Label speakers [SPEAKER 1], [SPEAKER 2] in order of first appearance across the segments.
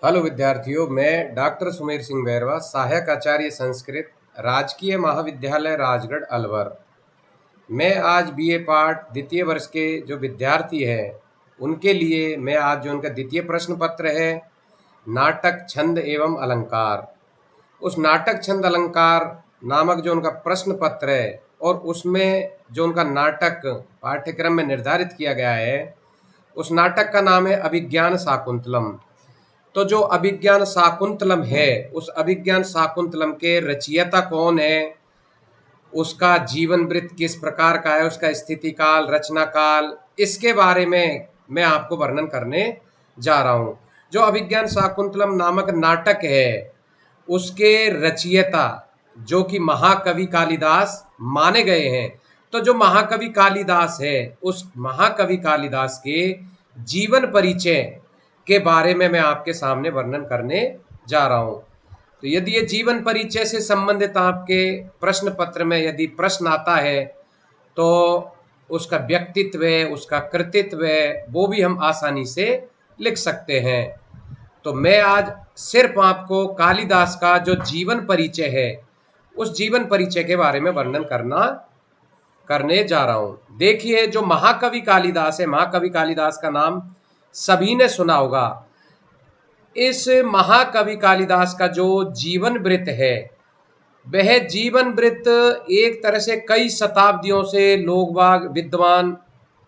[SPEAKER 1] Hello विद्यार्थियों, मैं doctor Sumer Singh Bairwa, सहायक आचार्य संस्कृत, राजकीय महाविद्यालय राजगढ़ अलवर। मैं आज बीए पाठ द्वितीय वर्ष के जो विद्यार्थी हैं उनके लिए मैं आज जो उनका द्वितीय प्रश्न पत्र है, नाटक छंद एवं अलंकार, उस नाटक छंद अलंकार नामक जो उनका प्रश्न पत्र है और उसमें जो उनका नाटक पाठ्यक्रम में निर्धारित किया गया है, उस नाटक का नाम है अभिज्ञान शाकुंतलम। तो जो अभिज्ञान शाकुंतलम है, उस अभिज्ञान शाकुंतलम के रचयिता कौन है, उसका जीवन वृत्त किस प्रकार का है, उसका स्थिति काल, रचना काल, इसके बारे में मैं आपको वर्णन करने जा रहा हूँ। जो अभिज्ञान शाकुंतलम नामक नाटक है, उसके रचयिता जो कि महाकवि कालिदास माने गए हैं। तो जो महाकवि कालिदास है, उस महाकवि कालिदास के जीवन परिचय के बारे में मैं आपके सामने वर्णन करने जा रहा हूँ। तो यदि ये जीवन परिचय से संबंधित आपके प्रश्न पत्र में यदि प्रश्न आता है तो उसका व्यक्तित्व है, उसका कृतित्व है, वो भी हम आसानी से लिख सकते हैं। तो मैं आज सिर्फ आपको कालिदास का जो जीवन परिचय है, उस जीवन परिचय के बारे में वर्णन करने जा रहा हूं। देखिए, जो महाकवि कालिदास है, महाकवि कालिदास का नाम सभी ने सुना होगा। इस महाकवि कालिदास का जो जीवन वृत्त है, वह जीवन वृत्त एक तरह से कई शताब्दियों से लोग बाग विद्वान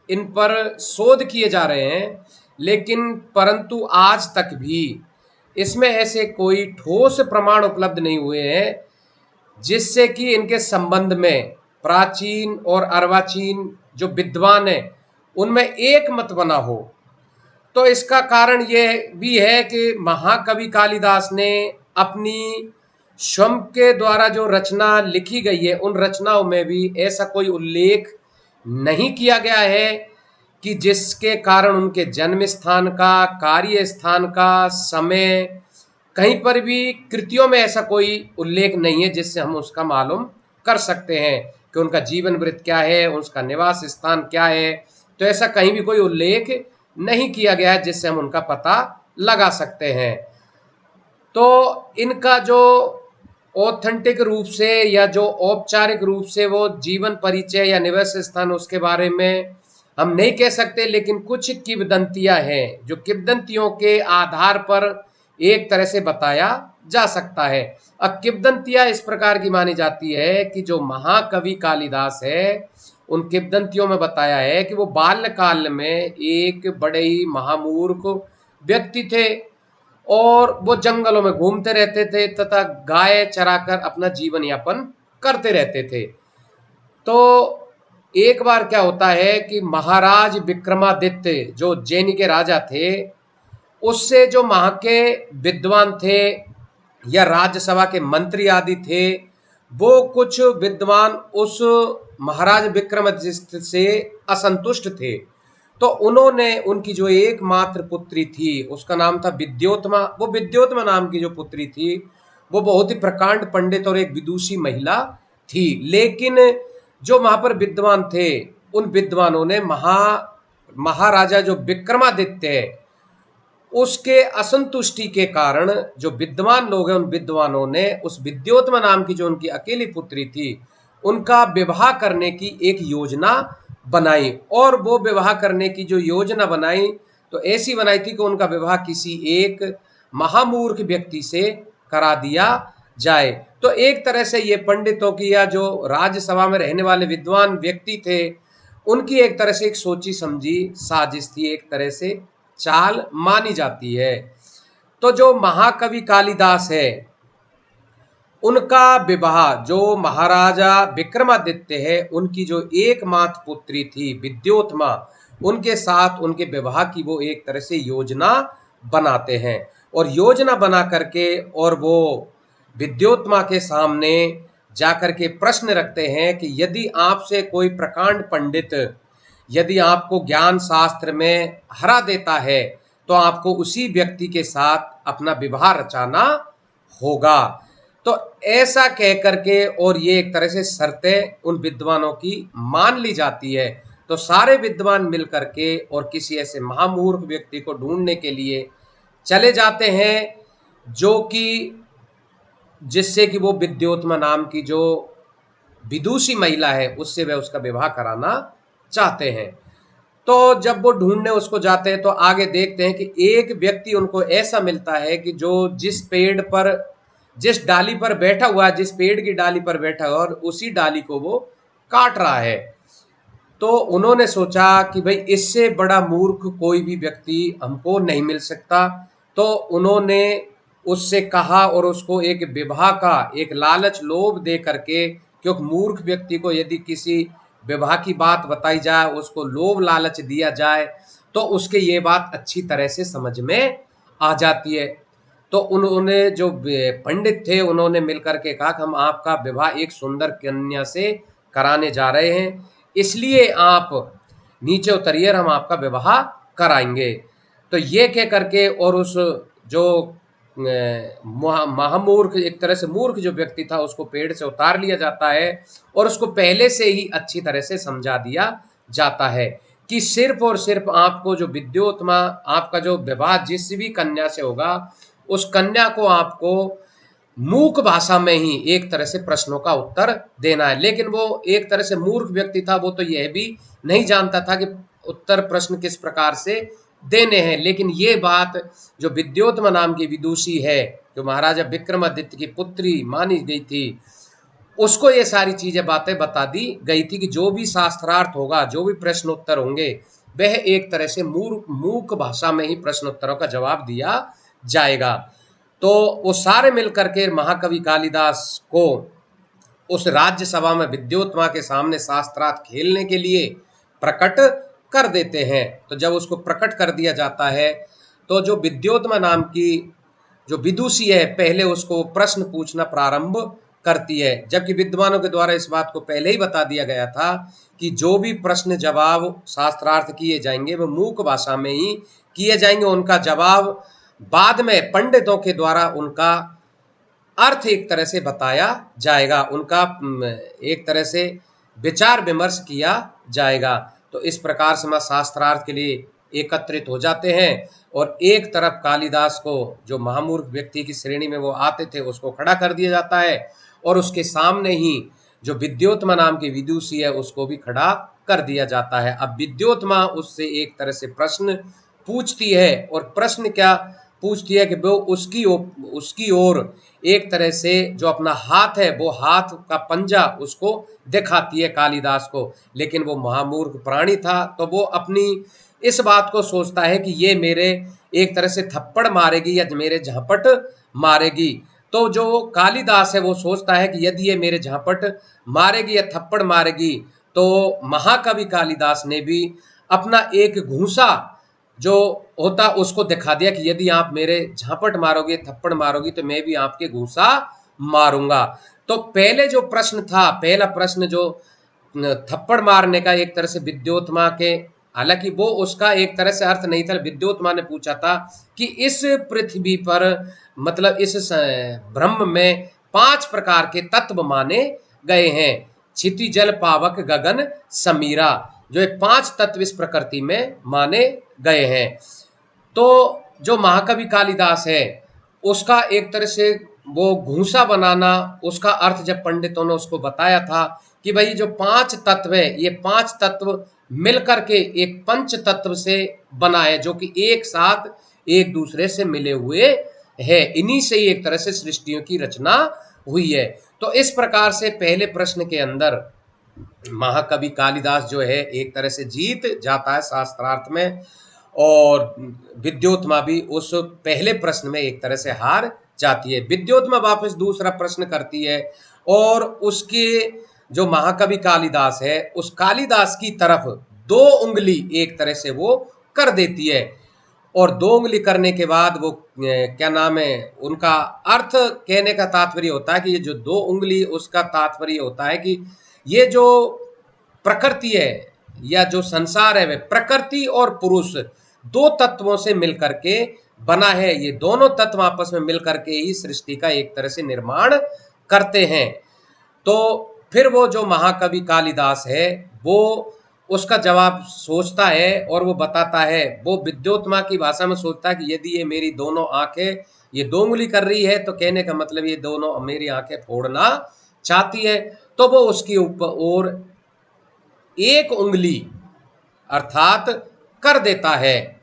[SPEAKER 1] इन पर शोध किए जा रहे हैं, लेकिन परंतु आज तक भी इसमें ऐसे कोई ठोस प्रमाण उपलब्ध नहीं हुए हैं जिससे कि इनके संबंध में प्राचीन और अर्वाचीन जो विद्वान हैं उनमें एक मत बना हो। तो इसका कारण यह भी है कि महाकवि कालिदास ने अपनी स्वयं के द्वारा जो रचना लिखी गई है, उन रचनाओं में भी ऐसा कोई उल्लेख नहीं किया गया है कि जिसके कारण उनके जन्म स्थान का, कार्य स्थान का, समय, कहीं पर भी कृतियों में ऐसा कोई उल्लेख नहीं है जिससे हम उसका मालूम कर सकते हैं कि उनका जीवन वृत्त क्या है, उसका निवास स्थान क्या है। तो ऐसा कहीं भी कोई उल्लेख नहीं किया गया है जिससे हम उनका पता लगा सकते हैं। तो इनका जो ऑथेंटिक रूप से या जो औपचारिक रूप से वो जीवन परिचय या निवास स्थान, उसके बारे में हम नहीं कह सकते, लेकिन कुछ किंवदंतियां हैं जो किंवदंतियों के आधार पर एक तरह से बताया जा सकता है। अब किंवदंतियां इस प्रकार की मानी जाती है कि जो महाकवि कालिदास है, उन किंवदंतियों में बताया है कि वो बाल्यकाल में एक बड़े ही महामूर्ख व्यक्ति थे और वो जंगलों में घूमते रहते थे तथा गाय चराकर अपना जीवन यापन करते रहते थे। तो एक बार क्या होता है कि महाराज विक्रमादित्य जो उज्जैन के राजा थे, उससे जो वहां के विद्वान थे या राज्यसभा के मंत्री आदि थे, वो कुछ विद्वान उस महाराज विक्रमादित्य से असंतुष्ट थे। तो उन्होंने उनकी जो एकमात्र पुत्री थी, उसका नाम था विद्योत्मा। वो विद्योत्मा नाम की जो पुत्री थी, वो बहुत ही प्रकांड पंडित और एक विदुषी महिला थी। लेकिन जो वहां पर विद्वान थे, उन विद्वानों ने महाराजा जो विक्रमादित्य है, उसके असंतुष्टि के कारण जो विद्वान लोग हैं, उन विद्वानों ने उस विद्योत्मा नाम की जो उनकी अकेली पुत्री थी, उनका विवाह करने की एक योजना बनाई। और वो विवाह करने की जो योजना बनाई, तो ऐसी बनाई थी कि उनका विवाह किसी एक महामूर्ख व्यक्ति से करा दिया जाए। तो एक तरह से ये पंडितों की या जो राज्यसभा में रहने वाले विद्वान व्यक्ति थे, उनकी एक तरह से एक सोची समझी साजिश थी, एक तरह से चाल मानी जाती है। तो जो महाकवि कालिदास है, उनका विवाह जो महाराजा विक्रमादित्य है, उनकी जो एकमात्र पुत्री थी विद्योत्मा, उनके साथ उनके विवाह की वो एक तरह से योजना बनाते हैं। और योजना बना करके और वो विद्योत्मा के सामने जाकर के प्रश्न रखते हैं कि यदि आपसे कोई प्रकांड पंडित यदि आपको ज्ञान शास्त्र में हरा देता है, तो आपको उसी व्यक्ति के साथ अपना विवाह रचाना होगा। तो ऐसा कह करके और ये एक तरह से शर्तें उन विद्वानों की मान ली जाती है। तो सारे विद्वान मिल करके और किसी ऐसे महामूर्ख व्यक्ति को ढूंढने के लिए चले जाते हैं, जो कि जिससे कि वो विद्योत्मा नाम की जो विदुषी महिला है उससे वह उसका विवाह कराना चाहते हैं। तो जब वो ढूंढने उसको जाते हैं तो आगे देखते हैं कि एक व्यक्ति उनको ऐसा मिलता है कि जो जिस पेड़ पर, जिस डाली पर बैठा हुआ है, जिस पेड़ की डाली पर बैठा हुआ है, और उसी डाली को वो काट रहा है। तो उन्होंने सोचा कि भाई इससे बड़ा मूर्ख कोई भी व्यक्ति हमको नहीं मिल सकता। तो उन्होंने उससे कहा और उसको एक विवाह का एक लालच लोभ दे करके, क्योंकि मूर्ख व्यक्ति को यदि किसी विवाह की बात बताई जाए, उसको लोभ लालच दिया जाए, तो उसके ये बात अच्छी तरह से समझ में आ जाती है। तो उन्होंने जो पंडित थे उन्होंने मिलकर के कहा कि हम आपका विवाह एक सुंदर कन्या से कराने जा रहे हैं, इसलिए आप नीचे उतरिए और हम आपका विवाह कराएंगे। तो ये कह करके और उस जो महामूर्ख, एक तरह से मूर्ख जो व्यक्ति था, उसको पेड़ से उतार लिया जाता है और उसको पहले से ही अच्छी तरह से समझा दिया जाता है कि सिर्फ और सिर्फ आपको जो विद्योत्मा, आपका जो विवाह जिस भी कन्या से होगा, उस कन्या को आपको मूक भाषा में ही एक तरह से प्रश्नों का उत्तर देना है। लेकिन वो एक तरह से मूर्ख व्यक्ति था, वो तो यह भी नहीं जानता था कि उत्तर प्रश्न किस प्रकार से देने हैं। लेकिन ये बात जो विद्योत्मा नाम की विदुषी है, जो महाराजा विक्रमादित्य की पुत्री मानी गई थी, उसको ये सारी चीजें बातें बता दी गई थी कि जो भी शास्त्रार्थ होगा, जो भी प्रश्न उत्तर होंगे, वह एक तरह से मूक भाषा में ही प्रश्नोत्तरों का जवाब दिया जाएगा। तो वो सारे मिलकर के महाकवि कालिदास को उस राज्यसभा में विद्योत्मा के सामने शास्त्रार्थ खेलने के लिए प्रकट कर देते हैं। तो जब उसको प्रकट कर दिया जाता है, तो जो विद्योत्मा नाम की जो विदुषी है, पहले उसको प्रश्न पूछना प्रारंभ करती है, जबकि विद्वानों के द्वारा इस बात को पहले ही बता दिया गया था कि जो भी प्रश्न जवाब शास्त्रार्थ किए जाएंगे वो मूक भाषा में ही किए जाएंगे। उनका जवाब बाद में पंडितों के द्वारा उनका अर्थ एक तरह से बताया जाएगा, उनका एक तरह से विचार विमर्श किया जाएगा। तो इस प्रकार से हम शास्त्रार्थ के लिए एकत्रित हो जाते हैं और एक तरफ कालिदास को, जो महामूर्ख व्यक्ति की श्रेणी में वो आते थे, उसको खड़ा कर दिया जाता है और उसके सामने ही जो विद्योत्मा नाम की विदुषी है उसको भी खड़ा कर दिया जाता है। अब विद्योत्मा उससे एक तरह से प्रश्न पूछती है, और प्रश्न क्या पूछती है कि वो उसकी ओर एक तरह से जो अपना हाथ है, वो हाथ का पंजा उसको दिखाती है कालिदास को। लेकिन वो महामूर्ख प्राणी था, तो वो अपनी इस बात को सोचता है कि ये मेरे एक तरह से थप्पड़ मारेगी या मेरे झापट मारेगी। तो जो कालिदास है वो सोचता है कि यदि ये मेरे झापट मारेगी या थप्पड़ मारेगी, तो महाकवि कालिदास ने भी अपना एक घूंसा जो होता उसको दिखा दिया कि यदि आप मेरे झापट मारोगे, थप्पड़ मारोगी, तो मैं भी आपके घूंसा मारूंगा। तो पहले जो प्रश्न था, पहला प्रश्न जो थप्पड़ मारने का, एक तरह से विद्योत्मा के, हालांकि वो उसका एक तरह से अर्थ नहीं था, विद्योत्मा ने पूछा था कि इस पृथ्वी पर, मतलब इस ब्रह्म में 5 प्रकार के तत्व माने गए हैं, क्षिति जल पावक गगन समीरा, जो 5 तत्व इस प्रकृति में माने गए हैं। तो जो महाकवि कालिदास है उसका एक तरह से वो घूंसा बनाना, उसका अर्थ जब पंडितों ने उसको बताया था कि भाई जो 5 तत्व है, ये 5 तत्व मिलकर के एक पंच तत्व से बना है, जो कि एक साथ एक दूसरे से मिले हुए है, इन्हीं से ही एक तरह से सृष्टियों की रचना हुई है। तो इस प्रकार से पहले प्रश्न के अंदर महाकवि कालिदास जो है एक तरह से जीत जाता है शास्त्रार्थ में, और विद्योत्मा भी उस पहले प्रश्न में एक तरह से हार जाती है। विद्योत्मा वापस दूसरा प्रश्न करती है और उसके जो महाकवि कालिदास है, उस कालिदास की तरफ 2 उंगली एक तरह से वो कर देती है, और 2 उंगली करने के बाद वो क्या नाम है, उनका अर्थ कहने का तात्पर्य होता है कि ये जो 2 उंगली, उसका तात्पर्य होता है कि ये जो प्रकृति है या जो संसार है, वह प्रकृति और पुरुष 2 तत्वों से मिलकर के बना है। ये दोनों तत्व आपस में मिलकर के ही सृष्टि का एक तरह से निर्माण करते हैं। तो फिर वो जो महाकवि कालिदास है वो उसका जवाब सोचता है और वो बताता है। वो विद्योत्मा की भाषा में सोचता है कि यदि ये मेरी दोनों आंखें ये 2 उंगली कर रही है तो कहने का मतलब ये दोनों मेरी आंखें फोड़ना चाहती है। तो वो उसकी ऊपर और 1 उंगली अर्थात कर देता है।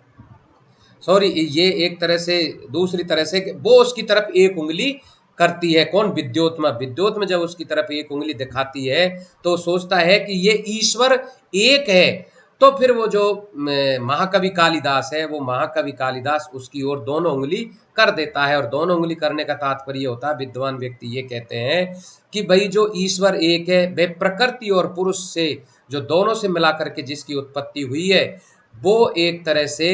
[SPEAKER 1] सॉरी, ये एक तरह से, दूसरी तरह से वो उसकी तरफ 1 उंगली करती है। कौन? विद्योत्मा। विद्योत्मा जब उसकी तरफ 1 उंगली दिखाती है तो सोचता है कि ये ईश्वर एक है। तो फिर वो जो महाकवि कालिदास है, वो महाकवि कालिदास उसकी ओर दोनों उंगली कर देता है। और दोनों उंगली करने का तात्पर्य होता है, विद्वान व्यक्ति ये कहते हैं कि भाई जो ईश्वर एक है, वह प्रकृति और पुरुष से, जो दोनों से मिला करके जिसकी उत्पत्ति हुई है, वो एक तरह से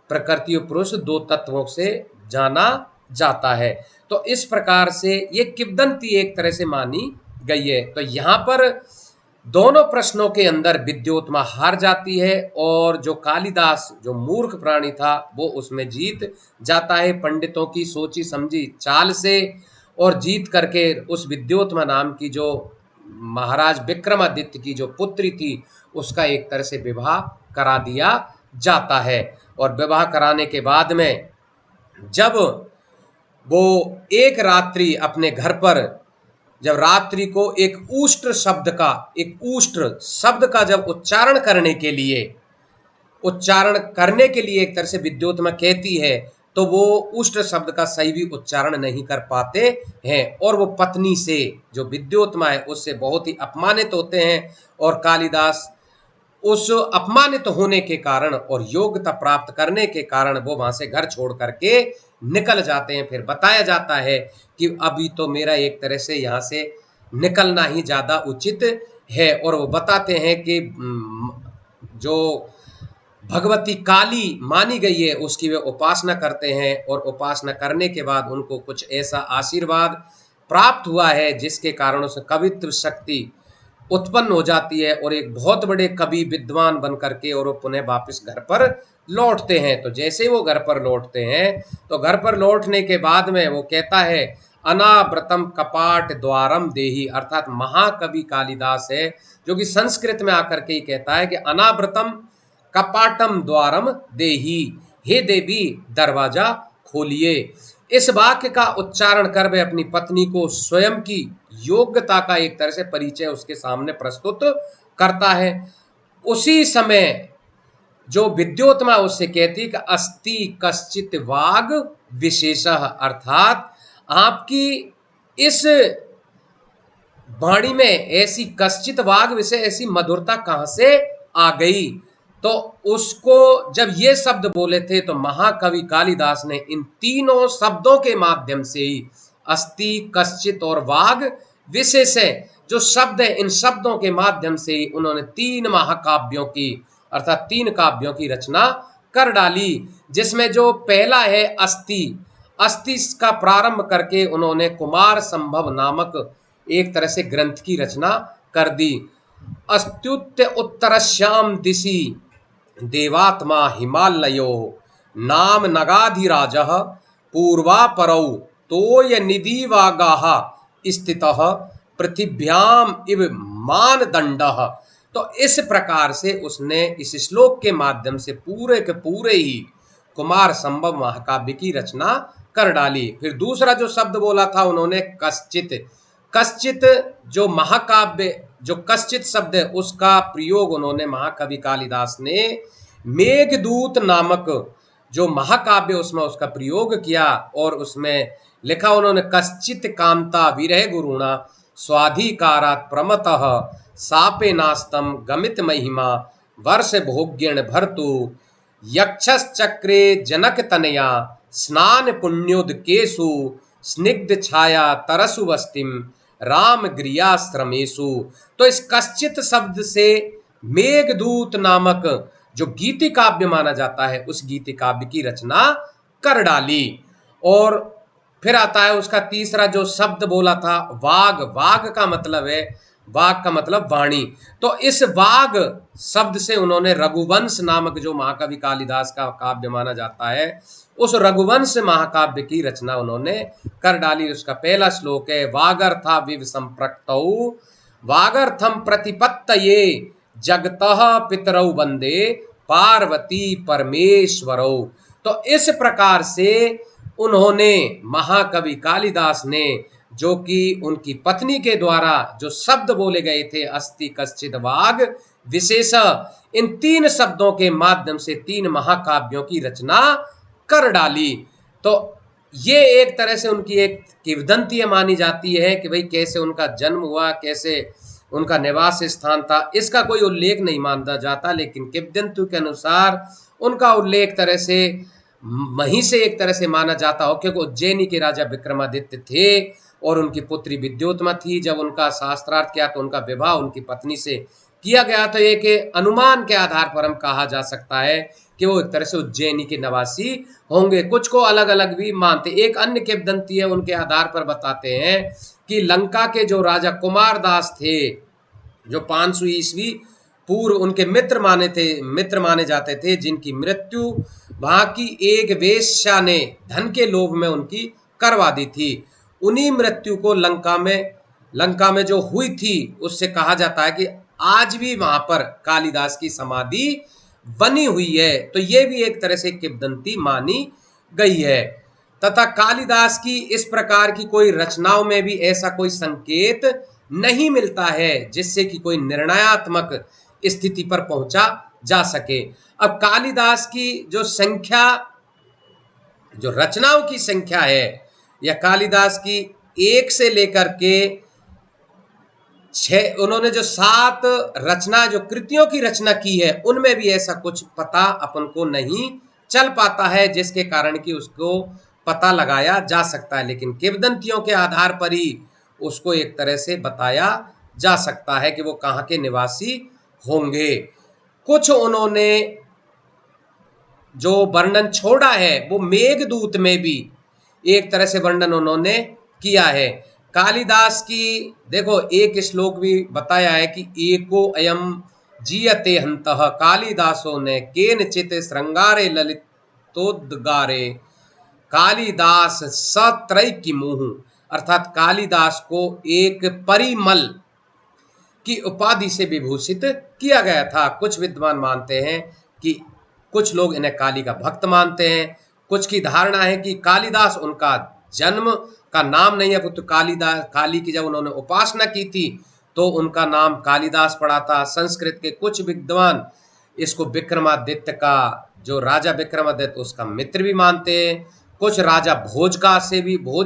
[SPEAKER 1] प्रकृति और पुरुष 2 तत्वों से जाना जाता है। तो इस प्रकार से ये किंवदंती एक तरह से मानी गई है। तो यहाँ पर दोनों प्रश्नों के अंदर विद्योत्मा हार जाती है और जो कालिदास जो मूर्ख प्राणी था वो उसमें जीत जाता है पंडितों की सोची समझी चाल से। और जीत करके उस विद्योत्मा नाम की जो महाराज विक्रमादित्य की जो पुत्री थी उसका एक तरह से विवाह करा दिया जाता है। और विवाह कराने के बाद में जब वो एक रात्रि अपने घर पर, जब रात्रि को एक ऊष्ट्र शब्द का जब उच्चारण करने के लिए एक तरह से विद्योत्मा कहती है, तो वो उष्ट्र शब्द का सही भी उच्चारण नहीं कर पाते हैं और वो पत्नी से, जो विद्योत्मा है, उससे बहुत ही अपमानित होते हैं। और कालिदास उस अपमानित होने के कारण और योग्यता प्राप्त करने के कारण वो वहां से घर छोड़ करके निकल जाते हैं। फिर बताया जाता है कि अभी तो मेरा एक तरह से यहाँ से निकलना ही ज्यादा उचित है। और वो बताते हैं कि जो भगवती काली मानी गई है उसकी वे उपासना करते हैं और उपासना करने के बाद उनको कुछ ऐसा आशीर्वाद प्राप्त हुआ है जिसके कारण उसे कवित्व शक्ति उत्पन्न हो जाती है और एक बहुत बड़े कवि विद्वान बन करके और वो पुनः वापस घर पर लौटते हैं। तो जैसे वो घर पर लौटते हैं तो घर पर लौटने के बाद में वो कहता है, अनाव्रतम कपाट द्वारम देही, अर्थात महाकवि कालिदास है जो कि संस्कृत में आकर के ही कहता है कि अनाव्रतम कपाटम द्वारम देही, हे देवी दरवाजा खोलिए। इस वाक्य का उच्चारण कर वह अपनी पत्नी को स्वयं की योग्यता का एक तरह से परिचय उसके सामने प्रस्तुत करता है। उसी समय जो विद्योत्मा उससे कहती कि अस्ति कश्चित वाग विशेषः, अर्थात आपकी इस वाणी में ऐसी कश्चित वाग विषय, ऐसी मधुरता कहां से आ गई। तो उसको जब ये शब्द बोले थे तो महाकवि कालिदास ने इन तीनों शब्दों के माध्यम से ही अस्ति कश्चित और वाग विशेष जो शब्द है, इन शब्दों के माध्यम से ही उन्होंने 3 महाकाव्यों की अर्थात 3 काव्यों की रचना कर डाली। जिसमें जो पहला है अस्ति, अस्ति का प्रारंभ करके उन्होंने कुमार संभव नामक एक तरह से ग्रंथ की रचना कर दी। अस्त्युत्य उत्तरश्याम दिशि देवात्मा हिमालयो नाम नगाधिराजः पूर्वापरौ तोय निधिवागाः स्थितः पृथिव्याम इव मानदंडः। तो इस प्रकार से उसने इस श्लोक के माध्यम से पूरे के पूरे ही कुमार संभव महाकाव्य की रचना कर डाली। फिर दूसरा जो शब्द बोला था उन्होंने कश्चित, कश्चित जो महाकाव्य जो कश्चित शब्द है उसका प्रयोग उन्होंने महाकवि कालिदास ने मेघदूत नामक जो महाकाव्य उसमें उसका प्रयोग किया और उसमें लिखा उन्होंने, कश्चित कांता विरह गुरुणा स्वाधिकारात् प्रमतः सापे नास्तम गमित महिमा वर्ष भोग्यण भर्तु यक्षश्चक्रे जनक तनया स्नान पुण्योदकेषु स्निग्ध छाया तरसु वस्तिम राम गृहाश्रमेषु। तो इस कश्चित शब्द से मेघदूत नामक जो गीति काव्य माना जाता है उस गीति काव्य की रचना कर डाली। और फिर आता है उसका तीसरा जो शब्द बोला था वाग, वाग का मतलब है, वाग का मतलब वाणी। तो इस वाग शब्द से उन्होंने रघुवंश नामक जो महाकवि कालिदास का काव्य माना जाता है उस रघुवंश महाकाव्य की रचना उन्होंने कर डाली। उसका पहला श्लोक है, वागर्था विव संप्रक्तौ वागर्थम प्रतिपत्तये जगतः पितरौ वंदे पार्वती परमेश्वरौ। तो इस प्रकार से उन्होंने, महाकवि कालिदास ने, जो कि उनकी पत्नी के द्वारा जो शब्द बोले गए थे, अस्ति कश्चिद वाग विशेष, इन 3 शब्दों के माध्यम से 3 महाकाव्यों की रचना कर डाली। तो ये एक तरह से उनकी एक किंवदंती मानी जाती है कि भाई कैसे उनका जन्म हुआ, कैसे उनका निवास स्थान था, इसका कोई उल्लेख नहीं माना जाता, लेकिन किंवदंती के अनुसार उनका उल्लेख तरह से वहीं से एक तरह से माना जाता हो, क्योंकि उज्जैनी के राजा विक्रमादित्य थे और उनकी पुत्री विद्योत्मा थी। जब उनका शास्त्रार्थ किया तो उनका विवाह उनकी पत्नी से किया गया। तो एक अनुमान के आधार पर हम कहा जा सकता है कि वो एक तरह से उज्जैनी के निवासी होंगे। कुछ को अलग अलग भी मानते। एक अन्य किंवदंती है, उनके आधार पर बताते हैं कि लंका के जो राजा कुमारदास थे, जो 500 ईस्वी पूर्व उनके मित्र माने जाते थे, जिनकी मृत्यु वहां की एक वेश्या ने धन के लोभ में उनकी करवा दी थी। उन्हीं मृत्यु को लंका में जो हुई थी, उससे कहा जाता है कि आज भी वहां पर कालिदास की समाधि बनी हुई है। तो ये भी एक तरह से किंवदंती मानी गई है। तथा कालिदास की इस प्रकार की कोई रचनाओं में भी ऐसा कोई संकेत नहीं मिलता है जिससे कि कोई निर्णयात्मक स्थिति पर पहुंचा जा सके। अब कालिदास की जो संख्या, जो रचनाओं की संख्या है, या कालिदास की 1 से लेकर के 6, उन्होंने जो 7 रचना, जो कृतियों की रचना की है, उनमें भी ऐसा कुछ पता अपन को नहीं चल पाता है जिसके कारण कि उसको पता लगाया जा सकता है। लेकिन किंवदंतियों के आधार पर ही उसको एक तरह से बताया जा सकता है कि वो कहाँ के निवासी होंगे। कुछ उन्होंने जो वर्णन छोड़ा है वो मेघदूत में भी एक तरह से वर्णन उन्होंने किया है। कालिदास की देखो एक श्लोक भी बताया है कि एको अयम जीयते हंतः कालिदासो ने केनचित श्रृंगारे ललितोद्गारे कालिदास सत्रय की मुहु, अर्थात कालिदास को एक परिमल की उपाधि से विभूषित किया गया था। कुछ विद्वान मानते हैं कि कुछ लोग इन्हें काली का भक्त मानते हैं। कुछ की धारणा है कि कालिदास उनका जन्म का नाम नहीं है, तो काली की जब उन्होंने उपासना की थी तो उनका नाम कालिदास पड़ा था। संस्कृत के कुछ विद्वान इसको विक्रमादित्य का, जो राजा विक्रमादित्य उसका मित्र भी मानते हैं। कुछ राजा भोज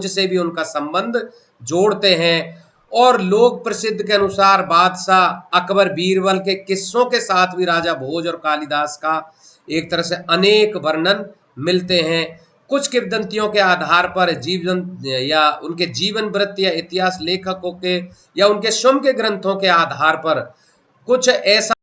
[SPEAKER 1] से भी उनका संबंध जोड़ते हैं। और लोक प्रसिद्ध के अनुसार बादशाह अकबर बीरबल के किस्सों के साथ भी राजा भोज और कालिदास का एक तरह से अनेक वर्णन मिलते हैं। कुछ किंवदंतियों के आधार पर जीवन या उनके जीवन वृत्त या इतिहास लेखकों के या उनके स्वयं के ग्रंथों के आधार पर कुछ ऐसा